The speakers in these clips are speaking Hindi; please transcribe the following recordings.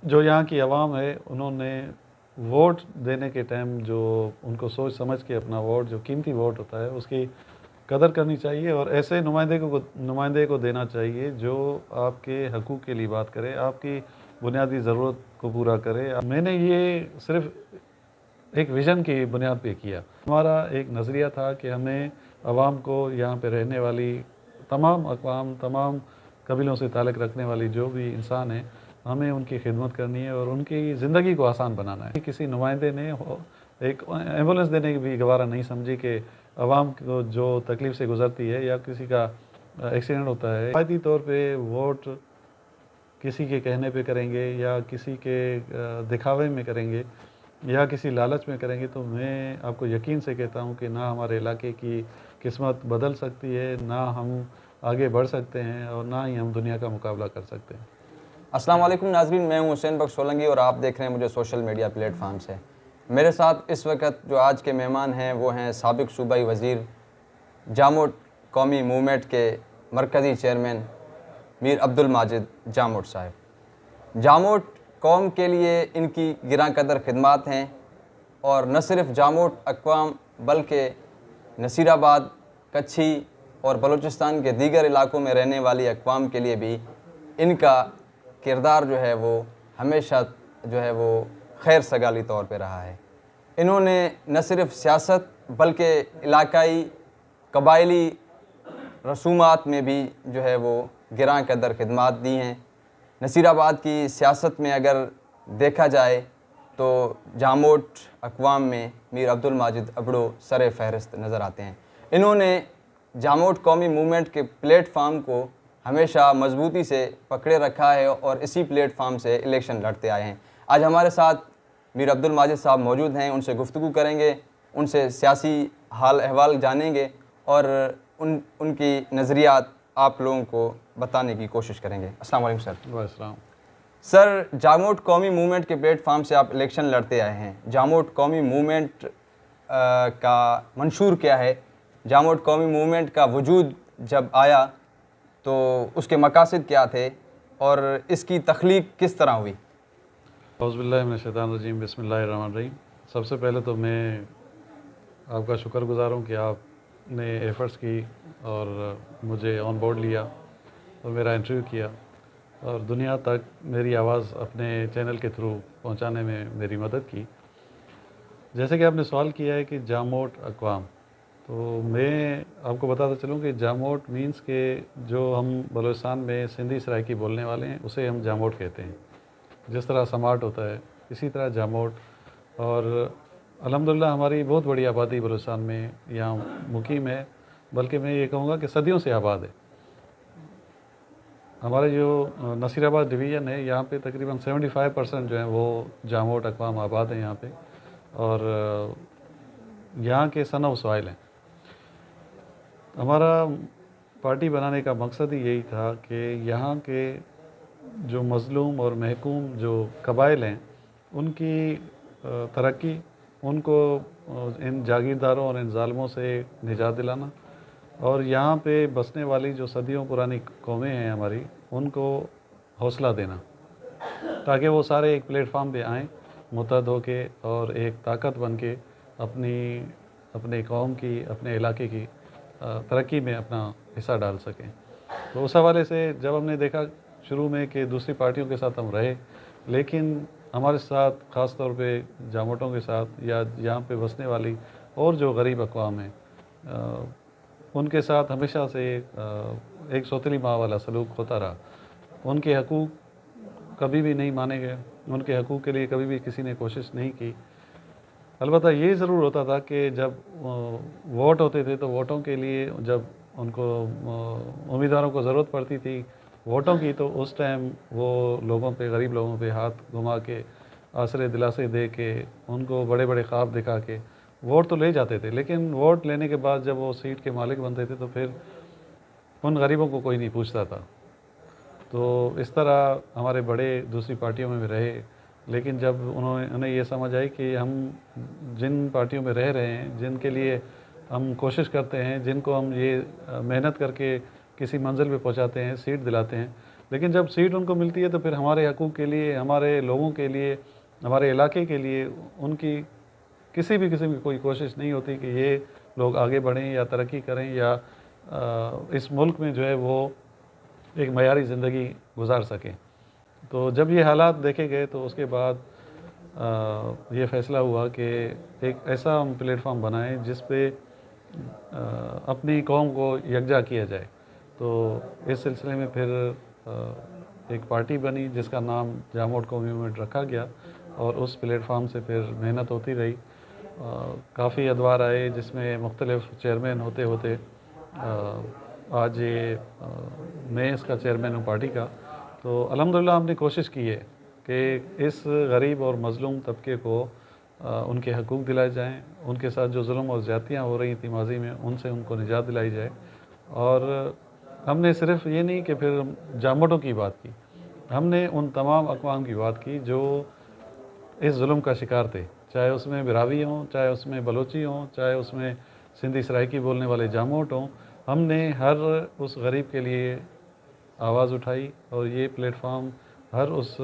जो यहाँ की आवाम है, उन्होंने वोट देने के टाइम जो उनको सोच समझ के अपना वोट, जो कीमती वोट होता है, उसकी कदर करनी चाहिए और ऐसे नुमाइंदे को देना चाहिए जो आपके हकूक़ के लिए बात करे, आपकी बुनियादी ज़रूरत को पूरा करे। मैंने ये सिर्फ़ एक विज़न की बुनियाद पे किया। हमारा एक नज़रिया था कि हमें आवाम को, यहाँ पे रहने वाली तमाम अक़वाम, तमाम कबीलों से ताल्लुक़ रखने वाली जो भी इंसान हैं, हमें उनकी खिदमत करनी है और उनकी ज़िंदगी को आसान बनाना है। किसी नुमाइंदे ने एक एम्बुलेंस देने की भी गवारा नहीं समझी कि आवाम को जो तकलीफ़ से गुज़रती है या किसी का एक्सीडेंट होता है, रिवायती तौर पे वोट किसी के कहने पे करेंगे या किसी के दिखावे में करेंगे या किसी लालच में करेंगे, तो मैं आपको यकीन से कहता हूँ कि ना हमारे इलाके की किस्मत बदल सकती है, ना हम आगे बढ़ सकते हैं और ना ही हम दुनिया का मुकाबला कर सकते हैं। अस्सलाम वालेकुम नाज़रीन, मैं हूं हुसैन बख्श सोलंकी और आप देख रहे हैं मुझे सोशल मीडिया प्लेटफार्म से। मेरे साथ इस वक्त जो आज के मेहमान हैं वो हैं साबिक़ सूबाई वज़ीर, जामोट कौमी मूवमेंट के मरकज़ी चेयरमैन मीर अब्दुल माजिद जामोट साहब। जामोट कौम के लिए इनकी गिरां कदर खिदमात हैं और न सिर्फ जामोट अक़वाम बल्कि नसीराबाद, कच्छी और बलूचिस्तान के दीगर इलाकों में रहने वाली अक़वाम के लिए भी इनका किरदार जो है वो हमेशा जो है वो खैर सगाली तौर पे रहा है। इन्होंने न सिर्फ सियासत बल्कि इलाकाई कबायली रसूमात में भी जो है वो गिरां कदर खिदमात दी हैं। नसीराबाद की सियासत में अगर देखा जाए तो जामोट अक़वाम में मीर अब्दुल माजिद अबड़ो सर फ़हरिस्त नज़र आते हैं। इन्होंने जामोट कौमी मूवमेंट के प्लेटफार्म को हमेशा मजबूती से पकड़े रखा है और इसी प्लेटफार्म से इलेक्शन लड़ते आए हैं। आज हमारे साथ मीर अब्दुल माजिद साहब मौजूद हैं, उनसे गुफ्तगू करेंगे, उनसे सियासी हाल अहवाल जानेंगे और उनकी नज़रियात आप लोगों को बताने की कोशिश करेंगे। अस्सलाम वालेकुम सर। वालेकुम। सर, जामोट कौमी मूवमेंट के प्लेटफार्म से आप इलेक्शन लड़ते आए हैं। जामोट कौमी मूवमेंट का मंशूर क्या है? जामोट कौमी मूवमेंट का वजूद जब आया तो उसके मकासद क्या थे और इसकी तख्लीक किस तरह हुई? औज़ुबिल्लाहि मिनश्शैतानिर्रजीम, बिस्मिल्लाहिर्रहमानिर्रहीम। सबसे पहले तो मैं आपका शुक्रगुज़ार हूँ कि आपने एफ़र्ट्स की और मुझे ऑन बोर्ड लिया और मेरा इंटरव्यू किया और दुनिया तक मेरी आवाज़ अपने चैनल के थ्रू पहुँचाने में मेरी मदद की। जैसे कि आपने सवाल किया है कि जामोट अक़वाम, तो मैं आपको बताता चलूँ कि जामोट मीन्स के जो हम बलूचिस्तान में सिंधी सराइकी बोलने वाले हैं उसे हम जामोट कहते हैं। जिस तरह समाट होता है इसी तरह जामोट। और अल्हम्दुलिल्लाह हमारी बहुत बड़ी आबादी बलूचिस्तान में यहाँ मुकीम है, बल्कि मैं ये कहूँगा कि सदियों से आबाद है। हमारे जो नसीराबाद डिवीज़न है यहाँ पे तकरीबन 75% जो है वो जामोट अक़वाम आबाद हैं यहाँ पे और यहाँ के सन ऑफ सॉइल हैं। हमारा पार्टी बनाने का मकसद ही यही था कि यहाँ के जो मज़लूम और महकूम जो कबाइल हैं उनकी तरक्की, उनको इन जागीरदारों और इन ज़ालिमों से निजात दिलाना और यहाँ पे बसने वाली जो सदियों पुरानी कौमें हैं हमारी, उनको हौसला देना ताकि वो सारे एक प्लेटफार्म पे आएँ मुत्तहद होके और एक ताकत बन के अपने कौम की, अपने इलाके की तरक्की में अपना हिस्सा डाल सकें। तो उस हवाले से जब हमने देखा शुरू में कि दूसरी पार्टियों के साथ हम रहे, लेकिन हमारे साथ ख़ास तौर पे जामोटों के साथ या यहाँ पे बसने वाली और जो गरीब अक़वाम हैं उनके साथ हमेशा से एक सौतेली माँ वाला सलूक होता रहा। उनके हकूक़ कभी भी नहीं माने गए, उनके हकूक़ के लिए कभी भी किसी ने कोशिश नहीं की। अलबत्ता ये ज़रूर होता था कि जब वोट होते थे तो वोटों के लिए जब उनको उम्मीदवारों को ज़रूरत पड़ती थी वोटों की, तो उस टाइम वो लोगों पे, गरीब लोगों पे हाथ घुमा के, आसरे दिलासे दे के, उनको बड़े बड़े ख्वाब दिखा के वोट तो ले जाते थे। लेकिन वोट लेने के बाद जब वो सीट के मालिक बनते थे तो फिर उन गरीबों को कोई नहीं पूछता था। तो इस तरह हमारे बड़े दूसरी पार्टियों में भी रहे, लेकिन जब उन्हें ये समझ आई कि हम जिन पार्टियों में रह रहे हैं, जिनके लिए हम कोशिश करते हैं, जिनको हम ये मेहनत करके किसी मंजिल पे पहुंचाते हैं, सीट दिलाते हैं, लेकिन जब सीट उनको मिलती है तो फिर हमारे हकूक़ के लिए, हमारे लोगों के लिए, हमारे इलाके के लिए उनकी किसी भी किस्म की कोई कोशिश नहीं होती कि ये लोग आगे बढ़ें या तरक्की करें या इस मुल्क में जो है वो एक मयारी ज़िंदगी गुजार सकें। तो जब ये हालात देखे गए तो उसके बाद ये फ़ैसला हुआ कि एक ऐसा हम प्लेटफॉर्म बनाएं जिस पे अपनी कौम को यकजा किया जाए। तो इस सिलसिले में फिर एक पार्टी बनी जिसका नाम जामोद कौमी मूवमेंट रखा गया और उस प्लेटफॉर्म से फिर मेहनत होती रही। काफ़ी अदवार आए जिसमें मुख्तलिफ़ चेयरमैन होते होते आज ये मैं इसका चेयरमैन हूँ पार्टी का। तो अल्हम्दुलिल्लाह हमने कोशिश की है कि इस गरीब और मज़लूम तबके को उनके हकूक़ दिलाए जाएँ, उनके साथ जो जुल्म और ज़्यादतियाँ हो रही थी माजी में उनसे उनको निजात दिलाई जाए। और हमने सिर्फ़ ये नहीं कि फिर जामोदों की बात की, हमने उन तमाम अक़वाम की बात की जो इस जुल्म का शिकार थे, चाहे उसमें बिरावी हों, चाहे उसमें बलोची हों, चाहे उसमें सिंधी सराइकी बोलने वाले जामोद हों। हमने हर उस गरीब के लिए आवाज़ उठाई और ये प्लेटफॉर्म हर उस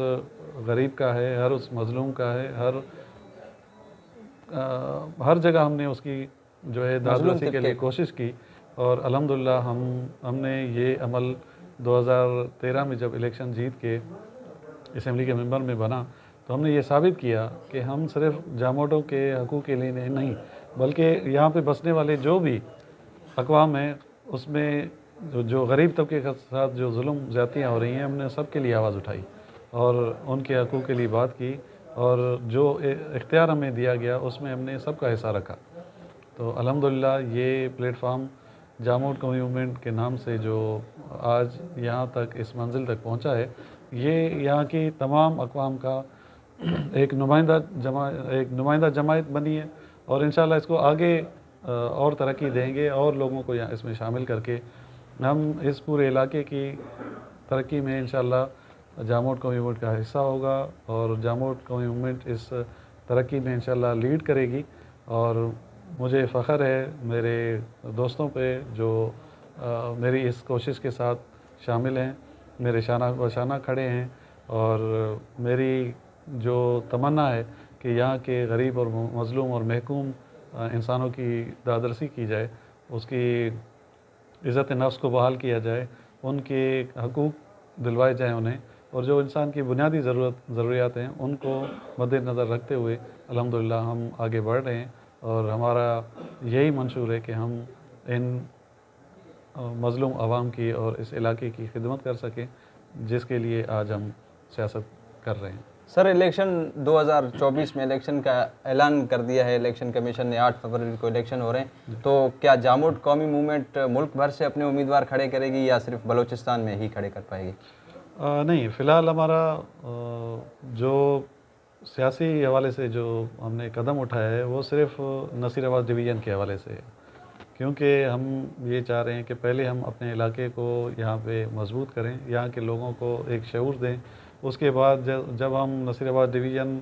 गरीब का है, हर उस मज़लूम का है, हर जगह हमने उसकी जो है दाद मजलूम रसी के तबके लिए कोशिश की। और अल्हम्दुलिल्लाह हमने ये अमल 2013 में जब इलेक्शन जीत के असम्बली के मेंबर में बना तो हमने ये साबित किया कि हम सिर्फ जामोदों के हकूक़ के लिए नहीं बल्कि यहाँ पे बसने वाले जो भी अक़वाम हैं उसमें जो गरीब तबके के साथ जो जुल्म ज़्यादतियाँ हो रही हैं हमने सब के लिए आवाज़ उठाई और उनके हकूक़ के लिए बात की और जो इख्तियार हमें दिया गया उसमें हमने सबका हिस्सा रखा। तो अल्हम्दुलिल्लाह ये प्लेटफॉर्म जामोद कौमी मूवमेंट के नाम से जो आज यहाँ तक इस मंजिल तक पहुँचा है, ये यहाँ की तमाम अक़वाम का एक नुमाइंदा जमायत बनी है और इंशाअल्लाह इसको आगे और तरक्की देंगे और लोगों को यहाँ इसमें शामिल करके हम इस पूरे इलाके की तरक्की में इंशाअल्लाह जामोद कौमी मूवमेंट का हिस्सा होगा और जामोद कौमी मूवमेंट इस तरक्की में इंशाअल्लाह लीड करेगी। और मुझे फ़ख्र है मेरे दोस्तों पे जो मेरी इस कोशिश के साथ शामिल हैं, मेरे शाना बशाना खड़े हैं और मेरी जो तमन्ना है कि यहाँ के गरीब और मज़लूम और महकूम इंसानों की दादरसी की जाए, उसकी इज़्ज़त नफ्स को बहाल किया जाए, उनके हकूक़ दिलवाए जाएँ उन्हें और जो इंसान की बुनियादी ज़रूरियात हैं उनको मद्देनज़र रखते हुए अल्हम्दुलिल्लाह हम आगे बढ़ रहे हैं। और हमारा यही मंशूर है कि हम इन मज़लूम आवाम की और इस इलाके की खिदमत कर सकें जिसके लिए आज हम सियासत कर रहे हैं। सर, इलेक्शन 2024 में इलेक्शन का ऐलान कर दिया है, इलेक्शन कमीशन ने 8 फरवरी को इलेक्शन हो रहे हैं, तो क्या जामोद कौमी मूवमेंट मुल्क भर से अपने उम्मीदवार खड़े करेगी या सिर्फ बलूचिस्तान में ही खड़े कर पाएगी? नहीं, फ़िलहाल हमारा जो सियासी हवाले से जो हमने कदम उठाया है वो सिर्फ़ नसीराबाद डिवीज़न के हवाले से है, क्योंकि हम ये चाह रहे हैं कि पहले हम अपने इलाके को यहाँ पे मजबूत करें, यहाँ के लोगों को एक शऊर दें। उसके बाद जब हम नसीराबाद डिवीज़न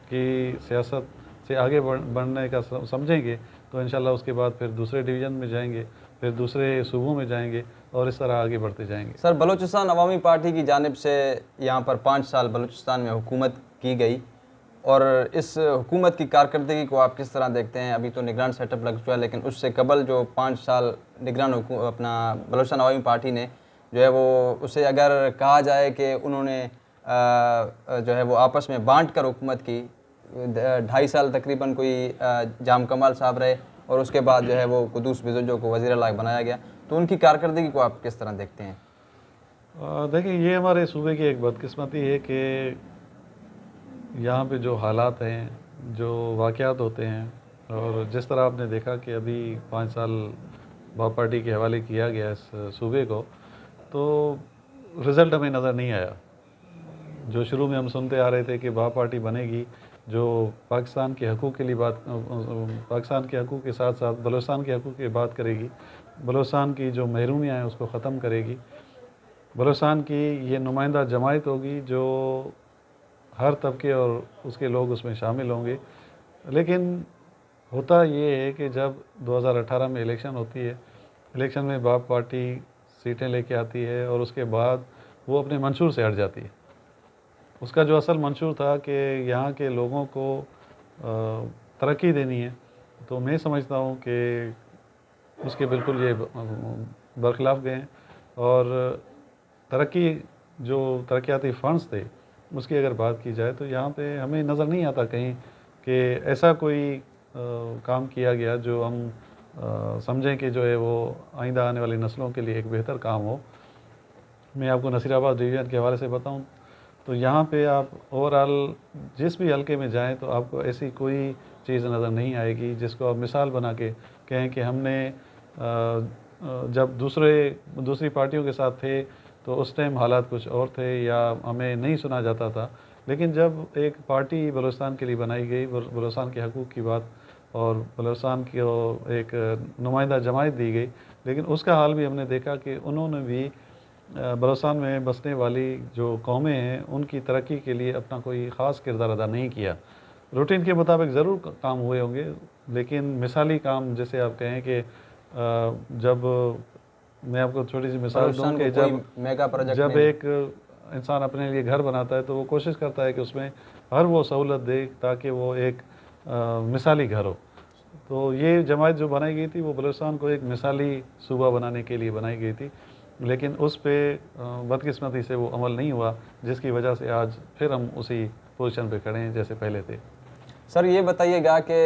की सियासत से आगे बढ़ने का समझेंगे तो इंशाल्लाह उसके बाद फिर दूसरे डिवीज़न में जाएंगे, फिर दूसरे सूबों में जाएंगे और इस तरह आगे बढ़ते जाएंगे। सर, बलूचिस्तान अवामी पार्टी की जानिब से यहाँ पर 5 साल बलूचिस्तान में हुकूमत की गई और इस हुकूमत की कारकर्दगी को आप किस तरह देखते हैं? अभी तो निगरान सेटअप लग चुका है, लेकिन उससे कबल जो 5 साल निगरान अपना बलूचिस्तान अवामी पार्टी ने जो है वो, उसे अगर कहा जाए कि उन्होंने जो है वो आपस में बांट कर हुकूमत की, 2.5 साल तकरीबन कोई जाम कमाल साहब रहे और उसके बाद जो है वो कुदूस बिजुजो को वज़ीर आला बनाया गया, तो उनकी कारकर्दगी को आप किस तरह देखते हैं? देखिए, ये हमारे सूबे की एक बदकिस्मती है कि यहाँ पे जो हालात हैं, जो वाक़यात होते हैं और जिस तरह आपने देखा कि अभी 5 साल बाप पार्टी के हवाले किया गया इस सूबे को, तो रिज़ल्ट हमें नज़र नहीं आया। जो शुरू में हम सुनते आ रहे थे कि बाप पार्टी बनेगी जो पाकिस्तान के हकूक़ के लिए पाकिस्तान के हकूक़ के साथ साथ बलूचिस्तान के हकूक़ की बात करेगी, बलूचिस्तान की जो महरूमियाँ हैं उसको ख़त्म करेगी, बलूचिस्तान की ये नुमाइंदा जमायत होगी जो हर तबके और उसके लोग उसमें शामिल होंगे। लेकिन होता ये है कि जब 2018 में इलेक्शन होती है, इलेक्शन में बाप पार्टी सीटें लेके आती है और उसके बाद वो अपने मंशूर से हट जाती है। उसका जो असल मंशूर था कि यहाँ के लोगों को तरक्की देनी है, तो मैं समझता हूँ कि उसके बिल्कुल ये बरखिलाफ़ गए हैं। और तरक्की जो तरक्याती फ़ंड्स थे उसकी अगर बात की जाए तो यहाँ पे हमें नज़र नहीं आता कहीं कि ऐसा कोई काम किया गया जो हम समझें कि जो है वो आइंदा आने वाली नस्लों के लिए एक बेहतर काम हो। मैं आपको नसीराबाद डिवीज़न के हवाले से बताऊं तो यहाँ पे आप ओवरऑल जिस भी हलके में जाएं तो आपको ऐसी कोई चीज़ नज़र नहीं आएगी जिसको आप मिसाल बना के कहें कि हमने जब दूसरी पार्टियों के साथ थे तो उस टाइम हालात कुछ और थे या हमें नहीं सुना जाता था। लेकिन जब एक पार्टी बलूचिस्तान के लिए बनाई गई, बलूचिस्तान के हकूक़ की बात और बलूचिस्तान को एक नुमाइंदा जमायत दी गई, लेकिन उसका हाल भी हमने देखा कि उन्होंने भी बलूचिस्तान में बसने वाली जो कौमें हैं उनकी तरक्की के लिए अपना कोई ख़ास किरदार अदा नहीं किया। रूटीन के मुताबिक ज़रूर काम हुए होंगे, लेकिन मिसाली काम जैसे आप कहें कि जब मैं आपको छोटी सी मिसाल दूं बलूचिस्तान कि को कोई मेगा प्रोजेक्ट जब में एक इंसान अपने लिए घर बनाता है तो वो कोशिश करता है कि उसमें हर वो सहूलत दे ताकि वो एक मिसाली घर हो। तो ये जमायत जो बनाई गई थी वो बलूचिस्तान को एक मिसाली सूबा बनाने के लिए बनाई गई थी, लेकिन उस पे बदकिस्मती से वो अमल नहीं हुआ, जिसकी वजह से आज फिर हम उसी पोजीशन पे खड़े हैं जैसे पहले थे। सर ये बताइएगा कि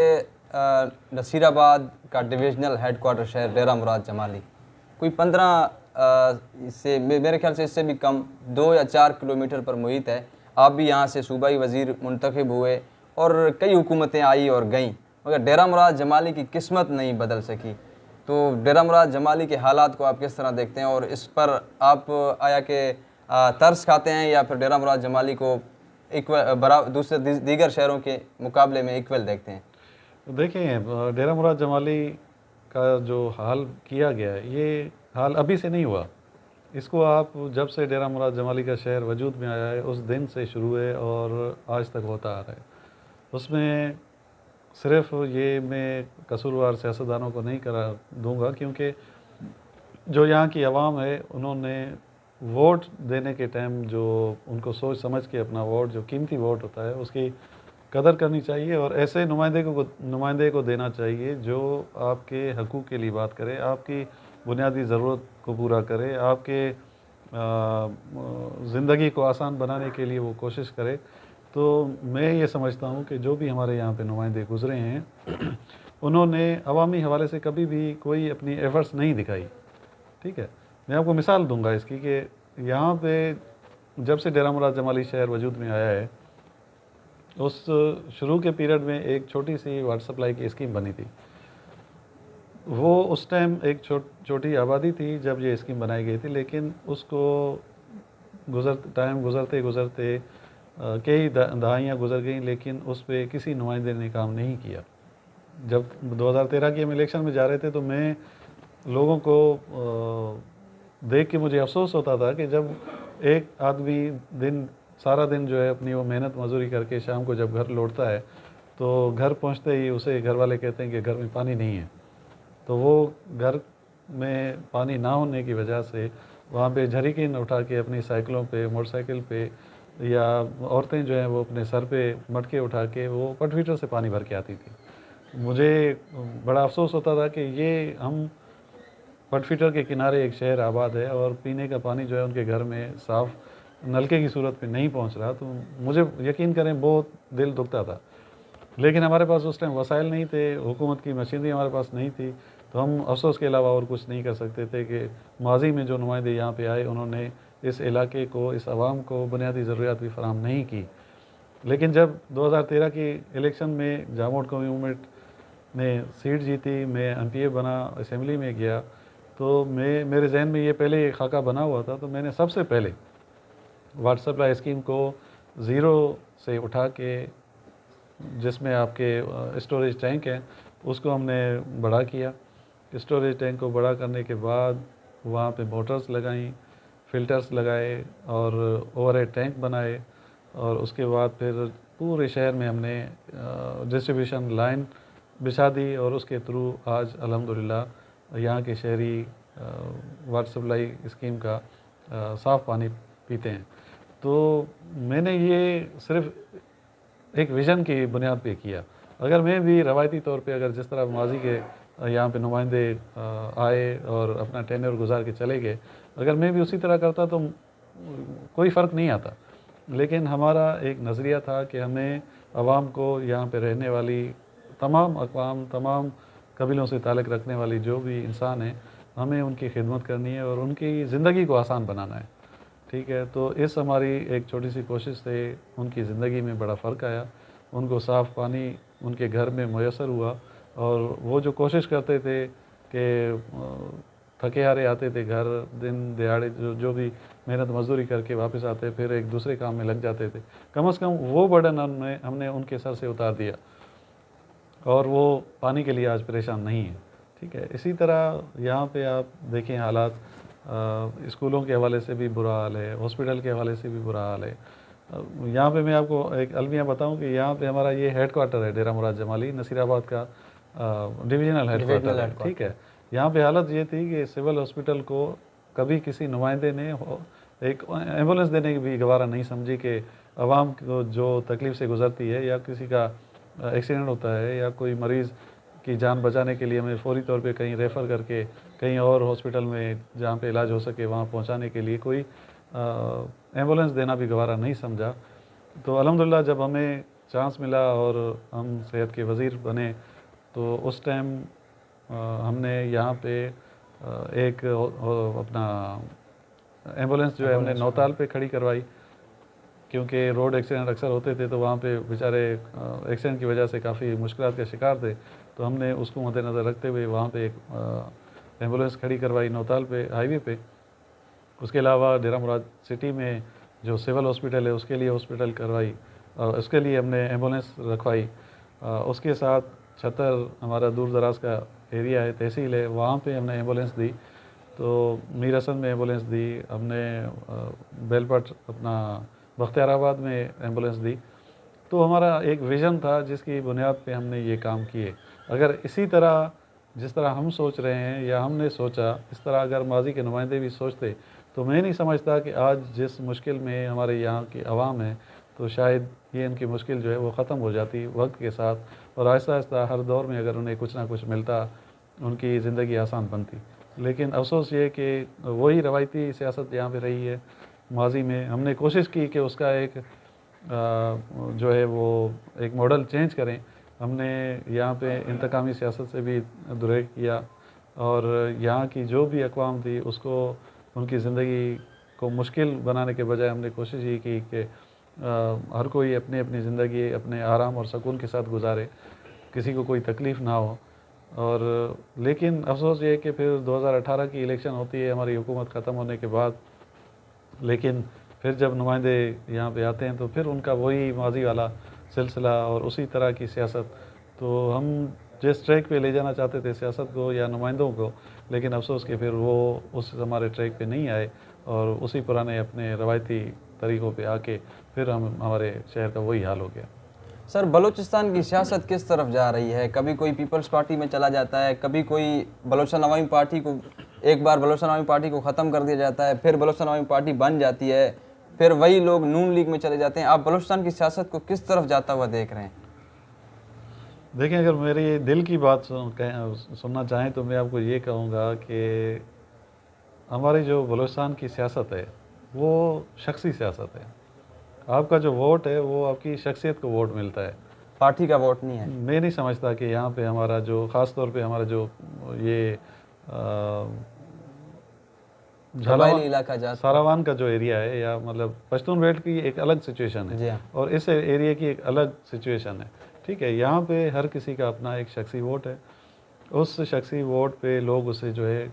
नसीराबाद का डिविजनल हेडक्वार्टर शहर डेरा मुराद जमाली कोई 15 से मेरे ख्याल से इससे भी कम 2 या 4 किलोमीटर पर मुहित है। आप भी यहाँ से सूबाई वज़ीर मुंतखब हुए और कई हुकूमतें आई और गईं, मगर डेरा मुराद जमाली की किस्मत नहीं बदल सकी। तो डेरा मुराद जमाली के हालात को आप किस तरह देखते हैं और इस पर आप आया कि तरस खाते हैं या फिर डेरा मुराद जमाली को दूसरे दीगर शहरों के मुकाबले में इक्वल देखते हैं? देखिए, डेरा मुराद जमाली का जो हाल किया गया है ये हाल अभी से नहीं हुआ। इसको आप जब से डेरा मुराद जमाली का शहर वजूद में आया है उस दिन से शुरू है और आज तक होता आ रहा है। उसमें सिर्फ ये मैं कसूरवार सियासतदानों को नहीं करा दूंगा, क्योंकि जो यहाँ की आवाम है उन्होंने वोट देने के टाइम जो उनको सोच समझ के अपना वोट, जो कीमती वोट होता है, उसकी कदर करनी चाहिए और ऐसे नुमाइंदे को देना चाहिए जो आपके हकूक़ के लिए बात करे, आपकी बुनियादी ज़रूरत को पूरा करे, आपके ज़िंदगी को आसान बनाने के लिए वो कोशिश करे। तो मैं ये समझता हूँ कि जो भी हमारे यहाँ पे नुमाइंदे गुज़रे हैं उन्होंने अवामी हवाले से कभी भी कोई अपनी एफ़र्ट्स नहीं दिखाई। ठीक है, मैं आपको मिसाल दूंगा इसकी कि यहाँ पे जब से डेरा मुराद जमाली शहर वजूद में आया है उस शुरू के पीरियड में एक छोटी सी वाटर सप्लाई की स्कीम बनी थी। वो उस टाइम एक छोटी आबादी थी जब ये स्कीम बनाई गई थी, लेकिन उसको टाइम गुज़रते गुज़रते कई दहाइयाँ गुज़र गई, लेकिन उस पर किसी नुमाइंदे ने काम नहीं किया। जब 2013 के हम इलेक्शन में जा रहे थे तो मैं लोगों को देख के मुझे अफसोस होता था कि जब एक आदमी सारा दिन जो है अपनी वो मेहनत मजदूरी करके शाम को जब घर लौटता है तो घर पहुंचते ही उसे घर वाले कहते हैं कि घर में पानी नहीं है। तो वो घर में पानी ना होने की वजह से वहाँ पे झरीकीन उठा के अपनी साइकिलों पे, मोटरसाइकिल पे, या औरतें जो हैं वो अपने सर पे मटके उठा के वो पटफिल्टर से पानी भर के आती थी। मुझे बड़ा अफसोस होता था कि ये हम पटफिल्टर के किनारे एक शहर आबाद है और पीने का पानी जो है उनके घर में साफ़ नलके की सूरत में नहीं पहुंच रहा। तो मुझे यकीन करें बहुत दिल दुखता था, लेकिन हमारे पास उस टाइम वसाइल नहीं थे, हुकूमत की मशीनरी हमारे पास नहीं थी, तो हम अफसोस के अलावा और कुछ नहीं कर सकते थे कि माजी में जो नुमाइंदे यहाँ पे आए उन्होंने इस इलाके को, इस आवाम को बुनियादी ज़रूरियात भी फराहम नहीं की। लेकिन जब 2013 की इलेक्शन में जामोद कौमी मूवमेंट ने सीट जीती, मैं MPA बना, असेंबली में गया, तो मेरे जहन में ये पहले ये खाका बना हुआ था। तो मैंने सबसे पहले वाटर सप्लाई स्कीम को ज़ीरो से उठा के, जिसमें आपके स्टोरेज टैंक हैं, उसको हमने बड़ा किया। स्टोरेज टैंक को बड़ा करने के बाद वहाँ पे मोटर्स लगाई, फ़िल्टर्स लगाए और ओवरहेड टैंक बनाए, और उसके बाद फिर पूरे शहर में हमने डिस्ट्रीब्यूशन लाइन बिछा दी और उसके थ्रू आज अल्हम्दुलिल्लाह यहाँ के शहरी वाटर सप्लाई स्कीम का साफ़ पानी पीते हैं। तो मैंने ये सिर्फ एक विज़न की बुनियाद पे किया। अगर मैं भी रवायती तौर पे अगर जिस तरह माजी के यहाँ पे नुमाइंदे आए और अपना टेन्योर गुजार के चले गए, अगर मैं भी उसी तरह करता तो कोई फ़र्क नहीं आता। लेकिन हमारा एक नज़रिया था कि हमें आवाम को यहाँ पे रहने वाली तमाम अक़वाम, तमाम कबीलों से ताल्लुक़ रखने वाली जो भी इंसान हैं, हमें उनकी खिदमत करनी है और उनकी ज़िंदगी को आसान बनाना है। ठीक है, तो इस हमारी एक छोटी सी कोशिश से उनकी ज़िंदगी में बड़ा फ़र्क आया। उनको साफ़ पानी उनके घर में मुयस्सर हुआ और वो जो कोशिश करते थे कि थके हारे आते थे घर, दिन दिहाड़े जो भी मेहनत मज़दूरी करके वापस आते, फिर एक दूसरे काम में लग जाते थे। कम से कम वो बर्डन हमने उनके सर से उतार दिया और वो पानी के लिए आज परेशान नहीं है। ठीक है, इसी तरह यहाँ पे आप देखें हालात, स्कूलों के हवाले से भी बुरा हाल है, हॉस्पिटल के हवाले से भी बुरा हाल है। यहाँ पे मैं आपको एक अलमिया बताऊँ कि यहाँ पे हमारा ये हेडक्वार्टर है, डेरा मुराद जमाली, नसीराबाद का डिविजनल हेडक्वार्टर है। ठीक है, यहाँ पे हालत ये थी कि सिविल हॉस्पिटल को कभी किसी नुमाइंदे ने एक एम्बुलेंस देने की भी गवारा नहीं समझी कि आवाम को जो तकलीफ़ से गुज़रती है या किसी का एक्सीडेंट होता है या कोई मरीज़ की जान बचाने के लिए हमें फ़ौरी तौर पे कहीं रेफ़र करके कहीं और हॉस्पिटल में जहाँ पे इलाज हो सके वहाँ पहुँचाने के लिए कोई एम्बुलेंस देना भी गवारा नहीं समझा। तो अल्हम्दुलिल्लाह जब हमें चांस मिला और हम सेहत के वज़ीर बने तो उस टाइम हमने यहाँ पे एक अपना एम्बुलेंस जो है हमने नौताल पे खड़ी करवाई, क्योंकि रोड एक्सीडेंट अक्सर होते थे तो वहाँ पे बेचारे एक्सीडेंट की वजह से काफ़ी मुश्किलात के शिकार थे। तो हमने उसको मद्देनज़र रखते हुए वहाँ पे एक एम्बुलेंस खड़ी करवाई नौताल पे हाईवे पे। उसके अलावा डेरा मुराद सिटी में जो सिविल हॉस्पिटल है उसके लिए हॉस्पिटल करवाई, उसके लिए हमने एम्बुलेंस रखवाई। उसके साथ छतर हमारा दूर दराज का एरिया है, तहसील है, वहाँ पे हमने एम्बुलेंस दी। तो मीर हसन में एम्बुलेंस दी हमने, बेलपट अपना बख्तियाराबाद में एम्बुलेंस दी। तो हमारा एक विज़न था जिसकी बुनियाद पे हमने ये काम किए। अगर इसी तरह जिस तरह हम सोच रहे हैं या हमने सोचा इस तरह अगर माजी के नुमाइंदे भी सोचते तो मैं नहीं समझता कि आज जिस मुश्किल में हमारे यहाँ की आवाम है तो शायद ये इनकी मुश्किल जो है वो ख़त्म हो जाती वक्त के साथ और आहिस्ता आहिस्ता हर दौर में अगर उन्हें कुछ ना कुछ मिलता उनकी ज़िंदगी आसान बनती। लेकिन अफसोस ये कि वही रवायती सियासत यहाँ पे रही है। माजी में हमने कोशिश की कि उसका एक जो है वो एक मॉडल चेंज करें। हमने यहाँ पे इंतकामी सियासत से भी दुरेग किया और यहाँ की जो भी अक़वाम थी उसको उनकी ज़िंदगी को मुश्किल बनाने के बजाय हमने कोशिश ये की कि हर कोई अपनी अपनी ज़िंदगी अपने आराम और सुकून के साथ गुजारे, किसी को कोई तकलीफ़ ना हो। और लेकिन अफसोस ये है कि फिर 2018 की इलेक्शन होती है हमारी हुकूमत ख़त्म होने के बाद, लेकिन फिर जब नुमाइंदे यहाँ पे आते हैं तो फिर उनका वही माजी वाला सिलसिला और उसी तरह की सियासत। तो हम जिस ट्रैक पे ले जाना चाहते थे सियासत को या नुमाइंदों को, लेकिन अफसोस कि फिर वो उस हमारे ट्रैक पे नहीं आए और उसी पुराने अपने रवायती तरीक़ों पे आके फिर हमारे शहर का वही हाल हो गया। सर, बलूचिस्तान की सियासत किस तरफ जा रही है? कभी कोई पीपल्स पार्टी में चला जाता है, कभी कोई बलूचिस्तान अवामी पार्टी को, एक बार बलूचिस्तान अवामी पार्टी को ख़त्म कर दिया जाता है, फिर बलूचिस्तान अवामी पार्टी बन जाती है, फिर वही लोग नून लीग में चले जाते हैं। आप बलूचिस्तान की सियासत को किस तरफ जाता हुआ देख रहे हैं? देखिए, अगर मेरी दिल की बात सुनना चाहें तो मैं आपको ये कहूँगा कि हमारी जो बलूचिस्तान की सियासत है वो शख्सी सियासत है। आपका जो वोट है वो आपकी शख्सियत को वोट मिलता है, पार्टी का वोट नहीं है। मैं नहीं समझता कि यहाँ पे हमारा जो ख़ास तौर पे हमारा जो ये कबायली इलाका जात सारावान का जो एरिया है या मतलब पश्तून बेल्ट की एक अलग सिचुएशन जी है हाँ। और इस एरिया की एक अलग सिचुएशन है। ठीक है, यहाँ पे हर किसी का अपना एक शख्सी वोट है, उस शख्सी वोट पे लोग उसे जो है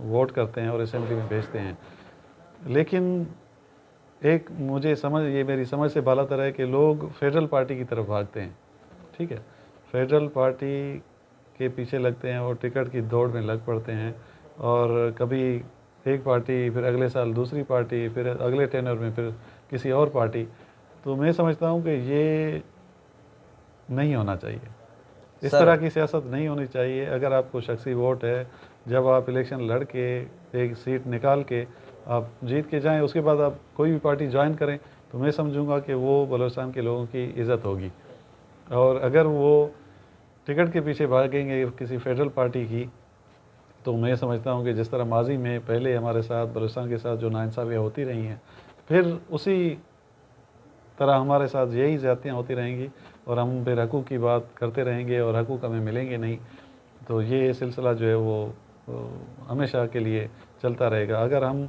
वोट करते हैं और असेंबली में भेजते हैं। लेकिन एक मुझे समझ, ये मेरी समझ से बालातर है कि लोग फेडरल पार्टी की तरफ भागते हैं। ठीक है, फेडरल पार्टी के पीछे लगते हैं और टिकट की दौड़ में लग पड़ते हैं और कभी एक पार्टी, फिर अगले साल दूसरी पार्टी, फिर अगले टेन्योर में फिर किसी और पार्टी। तो मैं समझता हूँ कि ये नहीं होना चाहिए, इस तरह की सियासत नहीं होनी चाहिए। अगर आपको शख्सी वोट है, जब आप इलेक्शन लड़ के एक सीट निकाल के आप जीत के जाएं, उसके बाद आप कोई भी पार्टी ज्वाइन करें, तो मैं समझूंगा कि वो बलूचिस्तान के लोगों की इज़्ज़त होगी। और अगर वो टिकट के पीछे भागेंगे किसी फेडरल पार्टी की, तो मैं समझता हूँ कि जिस तरह माजी में पहले हमारे साथ बलूचिस्तान के साथ जो नाइंसाफ़ियाँ होती रही हैं, फिर उसी तरह हमारे साथ यही ज़्यादतियाँ होती रहेंगी और हम फिर हकूक़ की बात करते रहेंगे और हकूक़ हमें मिलेंगे नहीं। तो ये सिलसिला जो है वो हमेशा के लिए चलता रहेगा। अगर हम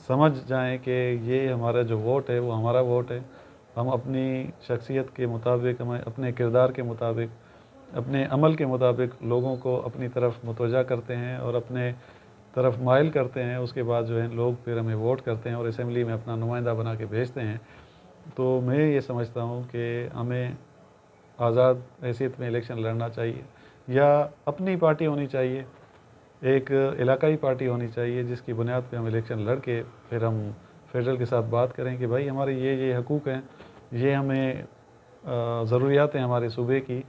समझ जाएं कि ये हमारा जो वोट है वो हमारा वोट है, हम अपनी शख्सियत के मुताबिक, हम अपने किरदार के मुताबिक, अपने अमल के मुताबिक लोगों को अपनी तरफ मुतवज्जा करते हैं और अपने तरफ माइल करते हैं, उसके बाद जो है लोग फिर हमें वोट करते हैं और असेंबली में अपना नुमाइंदा बना के भेजते हैं। तो मैं ये समझता हूँ कि हमें आज़ाद हैसियत में इलेक्शन लड़ना चाहिए, या अपनी पार्टी होनी चाहिए, एक इलाकाई पार्टी होनी चाहिए जिसकी बुनियाद पे हम इलेक्शन लड़ के फिर हम फेडरल के साथ बात करें कि भाई हमारे ये हकूक़ हैं, ये हमें ज़रूरियात हैं हमारे सूबे की,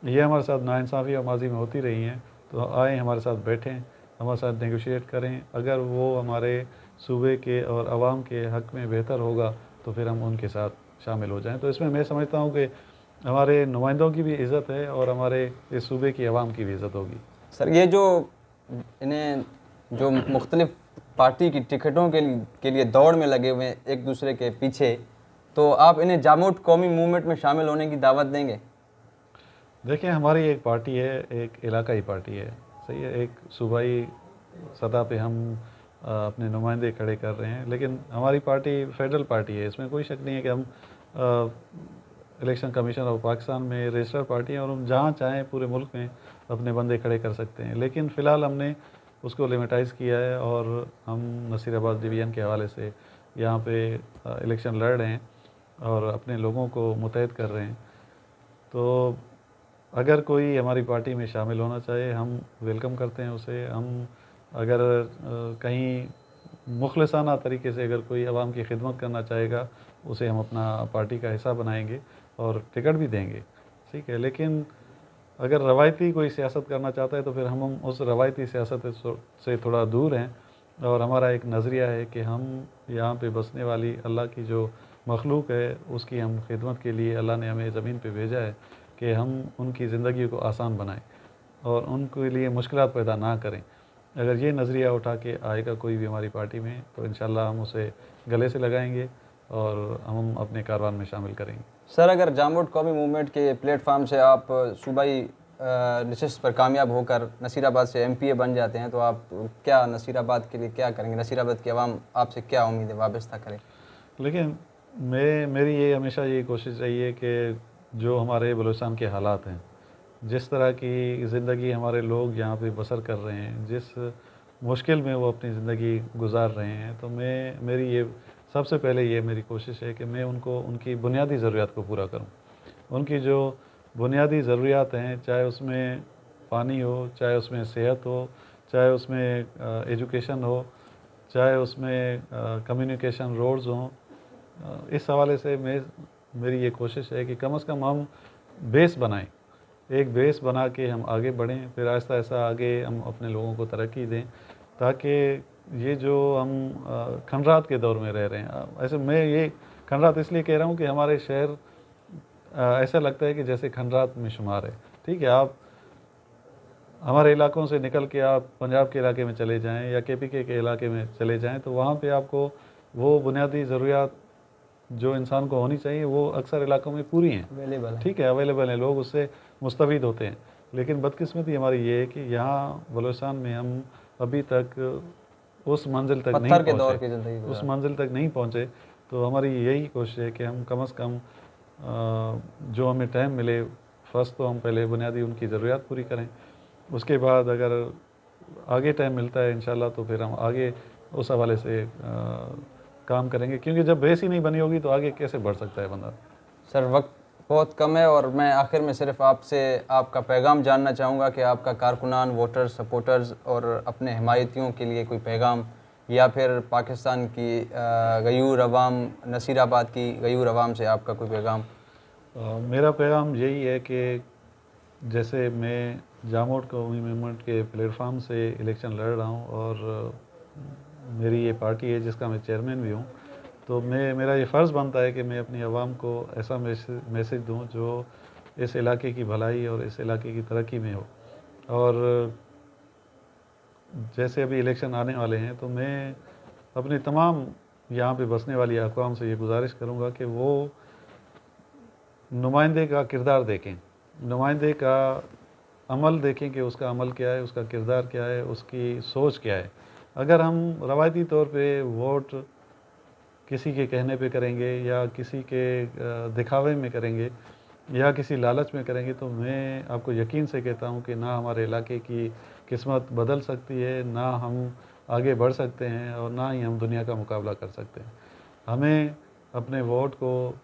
ये हमारे साथ नाइंसाफ़ियाँ माजी में होती रही हैं, तो आएँ हमारे साथ बैठें, हमारे साथ नेगोशिएट करें। अगर वो हमारे सूबे के और आवाम के हक़ में बेहतर होगा तो फिर हम उनके साथ शामिल हो जाएँ। तो इसमें मैं समझता हूँ कि हमारे नुमाइंदों की भी इज़्ज़त है और हमारे इस सूबे की आवाम की भी इज़्ज़त होगी। सर ये जो इन्हें जो मुख्तलिफ पार्टी की टिकटों के लिए दौड़ में लगे हुए हैं एक दूसरे के पीछे, तो आप इन्हें जामोद कौमी मूवमेंट में शामिल होने की दावत देंगे? देखिए, हमारी एक पार्टी है, एक इलाकाई पार्टी है, सही है, एक सूबाई सतह पे हम अपने नुमाइंदे खड़े कर रहे हैं, लेकिन हमारी पार्टी फेडरल पार्टी है। इसमें कोई शक नहीं है कि हम इलेक्शन कमीशन ऑफ पाकिस्तान में रजिस्टर्ड पार्टी हैं और हम जहाँ चाहें पूरे मुल्क में अपने बंदे खड़े कर सकते हैं। लेकिन फ़िलहाल हमने उसको लिमिटाइज़ किया है और हम नसीराबाद डिवीज़न के हवाले से यहाँ पे इलेक्शन लड़ रहे हैं और अपने लोगों को मुतहद कर रहे हैं। तो अगर कोई हमारी पार्टी में शामिल होना चाहे, हम वेलकम करते हैं उसे। हम अगर कहीं मुखलिसाना तरीके से अगर कोई आवाम की खिदमत करना चाहेगा, उसे हम अपना पार्टी का हिस्सा बनाएंगे और टिकट भी देंगे, ठीक है। लेकिन अगर रवायती कोई सियासत करना चाहता है तो फिर हम उस रवायती सियासत से थोड़ा दूर हैं और हमारा एक नज़रिया है कि हम यहाँ पे बसने वाली अल्लाह की जो मखलूक है, उसकी हम खिदमत के लिए अल्लाह ने हमें ज़मीन पे भेजा है कि हम उनकी ज़िंदगी को आसान बनाएं और उनके लिए मुश्किलात पैदा ना करें। अगर ये नज़रिया उठा के आएगा कोई भी हमारी पार्टी में, तो इंशाल्लाह हम उसे गले से लगाएंगे और हम अपने कारवान में शामिल करेंगे। सर अगर जामोद कौमी मूवमेंट के प्लेटफार्म से आप सूबाई नशिस्त पर कामयाब होकर नसीराबाद से MPA बन जाते हैं, तो आप क्या नसीराबाद के लिए क्या करेंगे? नसीराबाद की आवाम आपसे क्या उम्मीदें वाबस्ता करें? लेकिन मेरी ये हमेशा ये कोशिश रही है कि जो हमारे बलूचिस्तान के हालात हैं, जिस तरह की ज़िंदगी हमारे लोग यहाँ पे बसर कर रहे हैं, जिस मुश्किल में वो अपनी ज़िंदगी गुजार रहे हैं, तो मेरी ये सबसे पहले ये मेरी कोशिश है कि मैं उनको उनकी बुनियादी ज़रूरियात को पूरा करूँ। उनकी जो बुनियादी ज़रूरियात हैं, चाहे उसमें पानी हो, चाहे उसमें सेहत हो, चाहे उसमें एजुकेशन हो, चाहे उसमें कम्युनिकेशन रोड्स हों, इस हवाले से मेरी ये कोशिश है कि कम से कम हम बेस बनाएं, एक बेस बना के हम आगे बढ़ें, फिर आहिस्ता आहिस्ता आगे हम अपने लोगों को तरक्की दें, ताकि ये जो हम खंडरात के दौर में रह रहे हैं, ऐसे मैं ये खंडरात इसलिए कह रहा हूँ कि हमारे शहर ऐसा लगता है कि जैसे खंडरात में शुमार है। ठीक है, आप हमारे इलाकों से निकल के आप पंजाब के इलाके में चले जाएं या KPK के इलाके में चले जाएं, तो वहाँ पे आपको वो बुनियादी ज़रूरियात जो इंसान को होनी चाहिए वो अक्सर इलाकों में पूरी हैं, अवेलेबल है। ठीक है, अवेलेबल हैं, लोग उससे मुस्तफ़ीद होते हैं। लेकिन बदकिस्मती हमारी ये है कि यहाँ बलूचिस्तान में हम अभी तक उस मंजिल तक नहीं पत्थर के दौर पहुँचे, की ज़िंदगी उस गुजार। मंजिल तक नहीं पहुँचे। तो हमारी यही कोशिश है कि हम कम से कम जो हमें टाइम मिले, फर्स्ट तो हम पहले बुनियादी उनकी ज़रूरियात पूरी करें, उसके बाद अगर आगे टाइम मिलता है इंशाल्लाह तो फिर हम आगे उस हवाले से काम करेंगे, क्योंकि जब बेस ही नहीं बनी होगी तो आगे कैसे बढ़ सकता है बंदा। सर वक्त बहुत कम है और मैं आखिर में सिर्फ आपसे आपका पैगाम जानना चाहूँगा कि आपका कारकुनान, वोटर्स, सपोर्टर्स और अपने हिमायतियों के लिए कोई पैगाम, या फिर पाकिस्तान की गयूर अवाम, नसीराबाद की गयूर अवाम से आपका कोई पैगाम? मेरा पैगाम यही है कि जैसे मैं जामोद कौमी मूवमेंट के प्लेटफार्म से इलेक्शन लड़ रहा हूँ और मेरी ये पार्टी है जिसका मैं चेयरमैन भी हूँ, तो मेरा ये फ़र्ज़ बनता है कि मैं अपनी आवाम को ऐसा मैसेज दूँ जो इस इलाके की भलाई और इस इलाके की तरक्की में हो। और जैसे अभी इलेक्शन आने वाले हैं, तो मैं अपनी तमाम यहाँ पे बसने वाली अक़वाम से ये गुज़ारिश करूँगा कि वो नुमाइंदे का किरदार देखें, नुमाइंदे का अमल देखें कि उसका अमल क्या है, उसका किरदार क्या है, उसकी सोच क्या है। अगर हम रवायती तौर पे वोट किसी के कहने पे करेंगे या किसी के दिखावे में करेंगे या किसी लालच में करेंगे, तो मैं आपको यकीन से कहता हूँ कि ना हमारे इलाके की किस्मत बदल सकती है, ना हम आगे बढ़ सकते हैं और ना ही हम दुनिया का मुकाबला कर सकते हैं। हमें अपने वोट को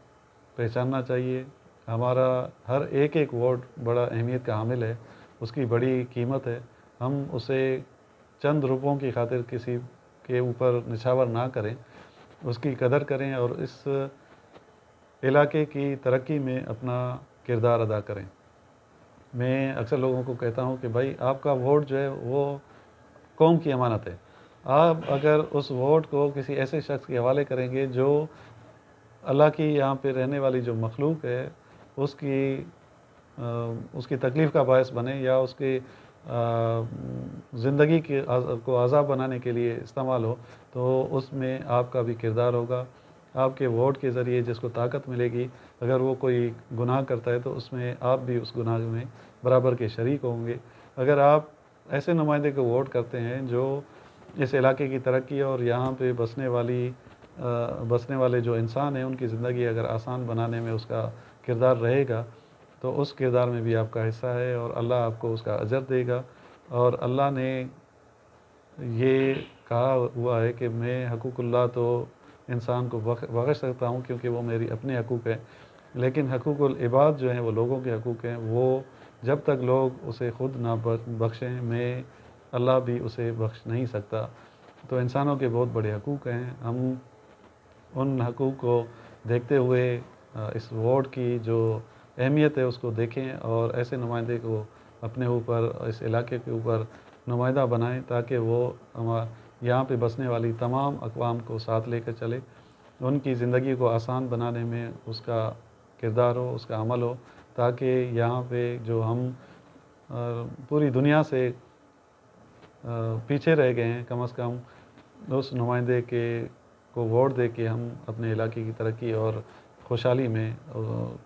पहचानना चाहिए। हमारा हर एक वोट बड़ा अहमियत का हामिल है, उसकी बड़ी कीमत है। हम उसे चंद रुपयों की खातिर किसी के ऊपर निछावर ना करें, उसकी कदर करें और इस इलाके की तरक्की में अपना किरदार अदा करें। मैं अक्सर लोगों को कहता हूँ कि भाई, आपका वोट जो है वो कौम की अमानत है। आप अगर उस वोट को किसी ऐसे शख्स के हवाले करेंगे जो अल्लाह की यहाँ पे रहने वाली जो मखलूक है उसकी तकलीफ़ का बायस बने या उसकी ज़िंदगी को आज़ाब बनाने के लिए इस्तेमाल हो, तो उसमें आपका भी किरदार होगा। आपके वोट के ज़रिए जिसको ताकत मिलेगी, अगर वो कोई गुनाह करता है तो उसमें आप भी उस गुनाह में बराबर के शरीक होंगे। अगर आप ऐसे नुमाइंदे को वोट करते हैं जो इस इलाके की तरक्की और यहाँ पे बसने वाले जो इंसान हैं उनकी ज़िंदगी अगर आसान बनाने में उसका किरदार रहेगा, तो उस किरदार में भी आपका हिस्सा है और अल्लाह आपको उसका अजर देगा। और अल्लाह ने ये कहा हुआ है कि मैं हकूक़ुल्लाह तो इंसान को बख्श सकता हूँ क्योंकि वो मेरी अपने हकूक़ हैं, लेकिन हकूक़ुल इबाद जो हैं वो लोगों के हकूक़ हैं, वो जब तक लोग उसे ख़ुद ना बख्शें, मैं अल्लाह भी उसे बख्श नहीं सकता। तो इंसानों के बहुत बड़े हकूक़ हैं। हम उन हकूक़ को देखते हुए इस वोट की जो अहमियत है उसको देखें और ऐसे नुमाइंदे को अपने ऊपर, इस इलाके के ऊपर नुमाइंदा बनाएं ताकि वो यहाँ पे बसने वाली तमाम अक़वाम को साथ लेकर चले, उनकी ज़िंदगी को आसान बनाने में उसका किरदार हो, उसका अमल हो, ताकि यहाँ पे जो हम पूरी दुनिया से पीछे रह गए हैं, कम से कम उस नुमाइंदे को वोट दे के हम अपने इलाके की तरक्की और खुशहाली में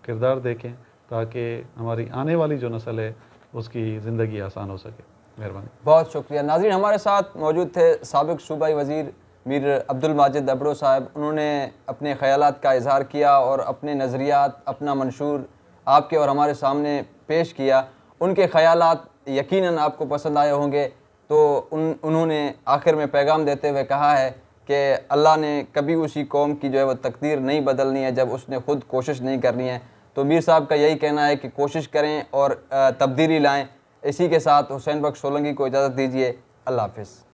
किरदार देखें ताकि हमारी आने वाली जो नस्ल है उसकी ज़िंदगी आसान हो सके। मेहरबानी। बहुत शुक्रिया। नाज़रीन, हमारे साथ मौजूद थे साबिक़ सूबाई वज़ीर मीर अब्दुल माजिद अबड़ो साहब। उन्होंने अपने ख़यालात का इज़हार किया और अपने नज़रियात, अपना मंशूर आपके और हमारे सामने पेश किया। उनके ख़यालात यकीनन आपको पसंद आए होंगे। तो उन्होंने आखिर में पैगाम देते हुए कहा है कि अल्लाह ने कभी उसी कौम की जो है वो तकदीर नहीं बदलनी है जब उसने ख़ुद कोशिश नहीं करनी है। तो मीर साहब का यही कहना है कि कोशिश करें और तब्दीली लाएँ। इसी के साथ हुसैन बख्श सोलंकी को इजाज़त दीजिए। अल्लाह हाफ़िज़।